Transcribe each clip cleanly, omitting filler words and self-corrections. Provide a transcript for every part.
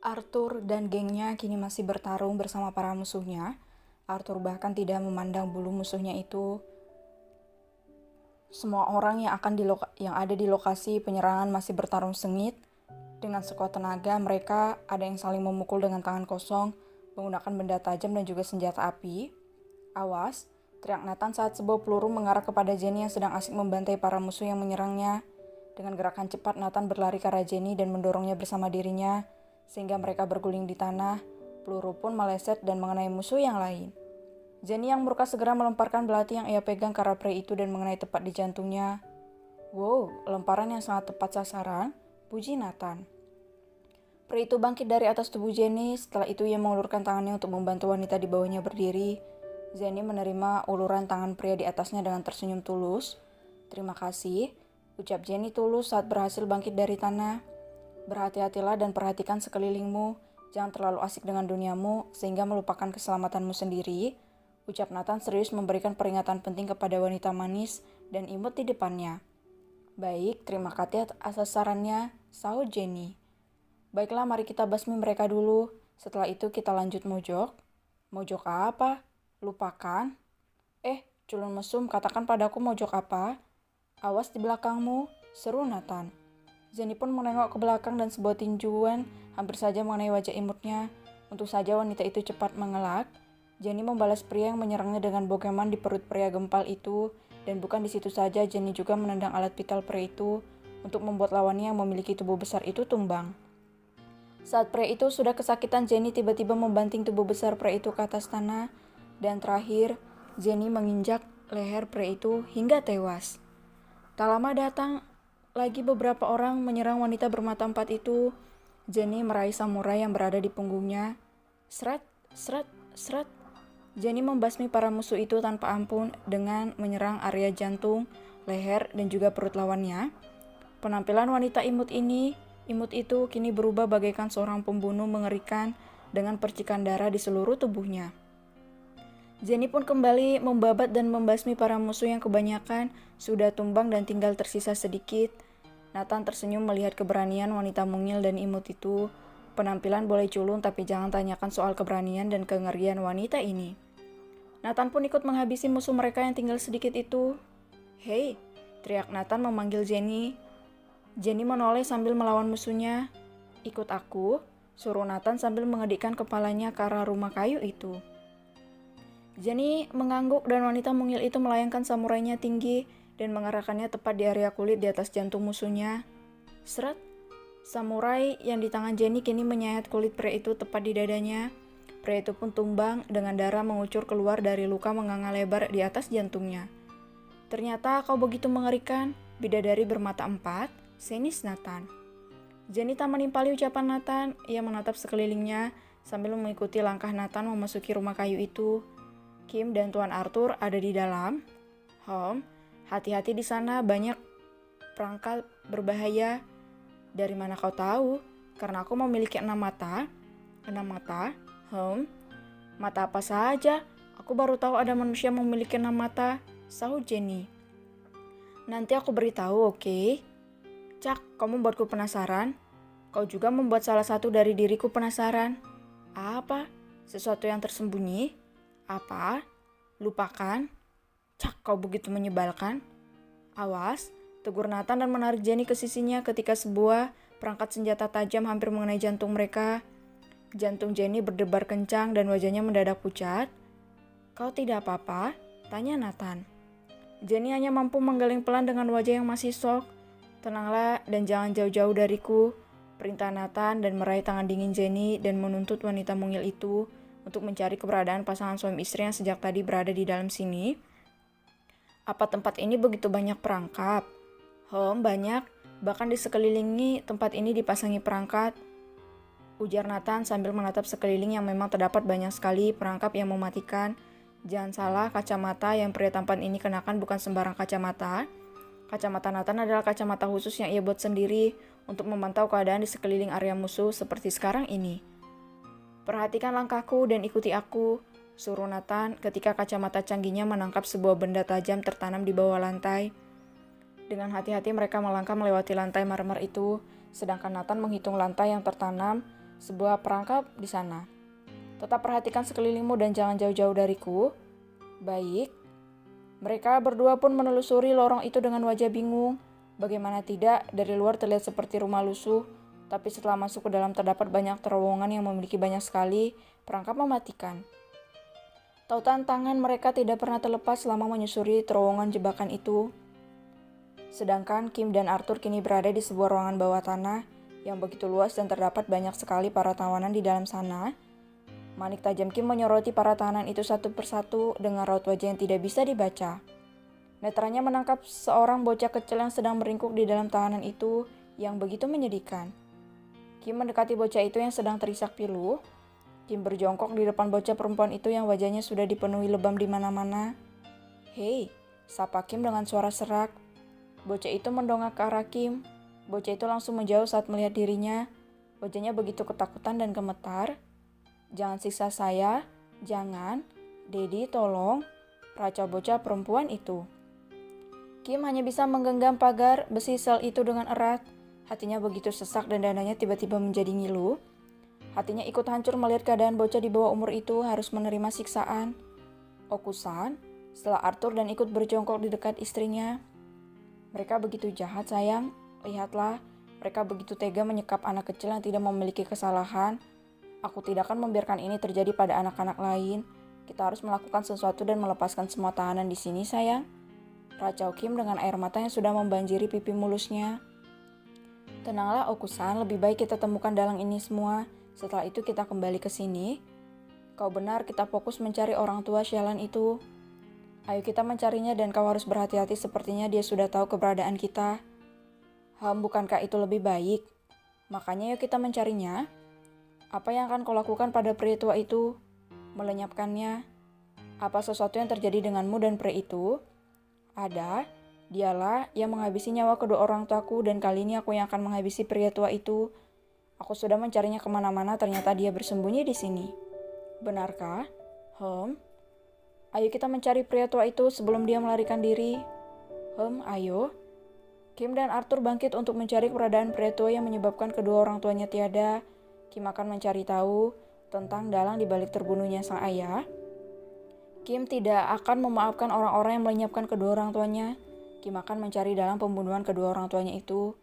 Arthur dan gengnya kini masih bertarung bersama para musuhnya. Arthur bahkan tidak memandang bulu musuhnya itu. Semua orang yang ada di lokasi penyerangan masih bertarung sengit. Dengan sekuat tenaga, mereka ada yang saling memukul dengan tangan kosong, menggunakan benda tajam dan juga senjata api. "Awas!" teriak Nathan saat sebuah peluru mengarah kepada Jenny yang sedang asik membantai para musuh yang menyerangnya. Dengan gerakan cepat, Nathan berlari ke arah Jenny dan mendorongnya bersama dirinya, sehingga mereka berguling di tanah. Peluru pun meleset dan mengenai musuh yang lain. Jenny yang murka segera melemparkan belati yang ia pegang ke arah pria itu dan mengenai tepat di jantungnya. "Wow, lemparan yang sangat tepat sasaran," puji Nathan. Pria itu bangkit dari atas tubuh Jenny. Setelah itu ia mengulurkan tangannya untuk membantu wanita di bawahnya berdiri. Jenny menerima uluran tangan pria di atasnya dengan tersenyum tulus. "Terima kasih," ucap Jenny tulus saat berhasil bangkit dari tanah. "Berhati-hatilah dan perhatikan sekelilingmu. Jangan terlalu asik dengan duniamu sehingga melupakan keselamatanmu sendiri," ucap Nathan serius memberikan peringatan penting kepada wanita manis dan imut di depannya. "Baik, terima kasih atas sarannya," sahut Jenny. "Baiklah, mari kita basmi mereka dulu. Setelah itu kita lanjut mojok." "Mojok apa? Lupakan." Culun mesum, katakan padaku mojok apa?" "Awas di belakangmu," seru Nathan. Jenny pun menengok ke belakang dan sebuah tinjuan hampir saja mengenai wajah imutnya. Untuk saja wanita itu cepat mengelak. Jenny membalas pria yang menyerangnya dengan bokeman di perut pria gempal itu. Dan bukan di situ saja, Jenny juga menendang alat vital pria itu untuk membuat lawannya yang memiliki tubuh besar itu tumbang. Saat pria itu sudah kesakitan, Jenny tiba-tiba membanting tubuh besar pria itu ke atas tanah. Dan terakhir, Jenny menginjak leher pria itu hingga tewas. Tak lama datang lagi beberapa orang menyerang wanita bermata empat itu. Jenny meraih samurai yang berada di punggungnya. Seret, seret, seret. Jenny membasmi para musuh itu tanpa ampun dengan menyerang area jantung, leher, dan juga perut lawannya. Penampilan wanita imut itu kini berubah bagaikan seorang pembunuh mengerikan dengan percikan darah di seluruh tubuhnya. Jenny pun kembali membabat dan membasmi para musuh yang kebanyakan sudah tumbang dan tinggal tersisa sedikit. Nathan tersenyum melihat keberanian wanita mungil dan imut itu. Penampilan boleh culun, tapi jangan tanyakan soal keberanian dan kengerian wanita ini. Nathan pun ikut menghabisi musuh mereka yang tinggal sedikit itu. "Hei!" teriak Nathan memanggil Jenny. Jenny menoleh sambil melawan musuhnya. "Ikut aku," suruh Nathan sambil mengedikkan kepalanya ke arah rumah kayu itu. Jenny mengangguk dan wanita mungil itu melayangkan samurainya tinggi dan mengarahkannya tepat di area kulit di atas jantung musuhnya. Seret! Samurai yang di tangan Jenny kini menyayat kulit pria itu tepat di dadanya. Pria itu pun tumbang dengan darah mengucur keluar dari luka menganga lebar di atas jantungnya. "Ternyata kau begitu mengerikan, bidadari bermata empat," senis Nathan. Jenny tak menimpali ucapan Nathan. Ia menatap sekelilingnya sambil mengikuti langkah Nathan memasuki rumah kayu itu. "Kim dan Tuan Arthur ada di dalam." Hati-hati di sana, banyak perangkap berbahaya." "Dari mana kau tahu?" "Karena aku memiliki 6 mata." "6 mata? Mata apa saja? Aku baru tahu ada manusia memiliki 6 mata," sahut Jenny. "Nanti aku beritahu, oke?" "Cak, kau membuatku penasaran." "Kau juga membuat salah satu dari diriku penasaran." "Apa? Sesuatu yang tersembunyi?" "Apa?" "Lupakan." "Cak, kau begitu menyebalkan." "Awas," tegur Nathan dan menarik Jenny ke sisinya ketika sebuah perangkat senjata tajam hampir mengenai jantung mereka. Jantung Jenny berdebar kencang dan wajahnya mendadak pucat. "Kau tidak apa-apa?" tanya Nathan. Jenny hanya mampu menggeleng pelan dengan wajah yang masih shock. "Tenanglah dan jangan jauh-jauh dariku," perintah Nathan dan meraih tangan dingin Jenny dan menuntut wanita mungil itu untuk mencari keberadaan pasangan suami istri yang sejak tadi berada di dalam sini. "Apa tempat ini begitu banyak perangkap?" Banyak. Bahkan di sekelilingi tempat ini dipasangi perangkat," ujar Nathan sambil menatap sekeliling yang memang terdapat banyak sekali perangkap yang mematikan. Jangan salah, kacamata yang pria tampan ini kenakan bukan sembarang kacamata. Kacamata Nathan adalah kacamata khusus yang ia buat sendiri untuk memantau keadaan di sekeliling area musuh seperti sekarang ini. Perhatikan langkahku dan ikuti aku, suruh Nathan ketika kacamata canggihnya menangkap sebuah benda tajam tertanam di bawah lantai. Dengan hati-hati mereka melangkah melewati lantai marmer itu, sedangkan Nathan menghitung lantai yang tertanam sebuah perangkap di sana. Tetap perhatikan sekelilingmu dan jangan jauh-jauh dariku. Baik. Mereka berdua pun menelusuri lorong itu dengan wajah bingung. Bagaimana tidak, dari luar terlihat seperti rumah lusuh, tapi setelah masuk ke dalam terdapat banyak terowongan yang memiliki banyak sekali perangkap mematikan. Tautan tangan mereka tidak pernah terlepas selama menyusuri terowongan jebakan itu. Sedangkan Kim dan Arthur kini berada di sebuah ruangan bawah tanah yang begitu luas dan terdapat banyak sekali para tawanan di dalam sana. Manik tajam Kim menyoroti para tahanan itu satu persatu dengan raut wajah yang tidak bisa dibaca. Netranya menangkap seorang bocah kecil yang sedang meringkuk di dalam tahanan itu yang begitu menyedihkan. Kim mendekati bocah itu yang sedang terisak pilu. Kim berjongkok di depan bocah perempuan itu yang wajahnya sudah dipenuhi lebam di mana-mana. "Hei," sapa Kim dengan suara serak. Bocah itu mendongak ke arah Kim. Bocah itu langsung menjauh saat melihat dirinya. Wajahnya begitu ketakutan dan gemetar. "Jangan siksa saya, jangan. Dedi, tolong," racau bocah perempuan itu. Kim hanya bisa menggenggam pagar besi sel itu dengan erat. Hatinya begitu sesak dan dadanya tiba-tiba menjadi ngilu. Hatinya ikut hancur melihat keadaan bocah di bawah umur itu harus menerima siksaan. "Okusan," setelah Arthur dan ikut berjongkok di dekat istrinya. "Mereka begitu jahat, sayang. Lihatlah, mereka begitu tega menyekap anak kecil yang tidak memiliki kesalahan. Aku tidak akan membiarkan ini terjadi pada anak-anak lain. Kita harus melakukan sesuatu dan melepaskan semua tahanan di sini, sayang," racau Kim dengan air mata yang sudah membanjiri pipi mulusnya. "Tenanglah, Okusan, lebih baik kita temukan dalang ini semua. Setelah itu kita kembali ke sini. Kau benar, kita fokus mencari orang tua sialan itu. Ayo kita mencarinya dan kau harus berhati-hati, sepertinya dia sudah tahu keberadaan kita." Bukankah itu lebih baik? Makanya yuk kita mencarinya." "Apa yang akan kau lakukan pada pria tua itu?" "Melenyapkannya." "Apa sesuatu yang terjadi denganmu dan pria itu?" "Ada. Dialah yang menghabisi nyawa kedua orang tuaku dan kali ini aku yang akan menghabisi pria tua itu. Aku sudah mencarinya kemana-mana, ternyata dia bersembunyi di sini." "Benarkah?" Ayo kita mencari pria tua itu sebelum dia melarikan diri." Ayo." Kim dan Arthur bangkit untuk mencari keberadaan pria tua yang menyebabkan kedua orang tuanya tiada. Kim akan mencari tahu tentang dalang di balik terbunuhnya sang ayah. Kim tidak akan memaafkan orang-orang yang melenyapkan kedua orang tuanya. Kim akan mencari dalang pembunuhan kedua orang tuanya itu.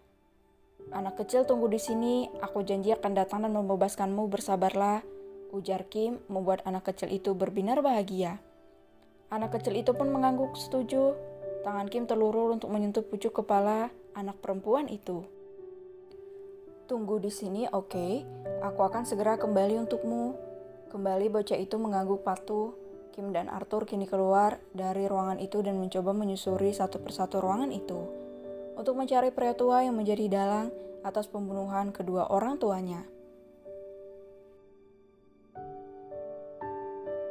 "Anak kecil, tunggu di sini. Aku janji akan datang dan membebaskanmu. Bersabarlah," ujar Kim, membuat anak kecil itu berbinar bahagia. Anak kecil itu pun mengangguk setuju. Tangan Kim terlurur untuk menyentuh pucuk kepala anak perempuan itu. "Tunggu di sini, oke? Aku akan segera kembali untukmu." Kembali bocah itu mengangguk patuh. Kim dan Arthur kini keluar dari ruangan itu dan mencoba menyusuri satu persatu ruangan itu untuk mencari pria tua yang menjadi dalang atas pembunuhan kedua orang tuanya.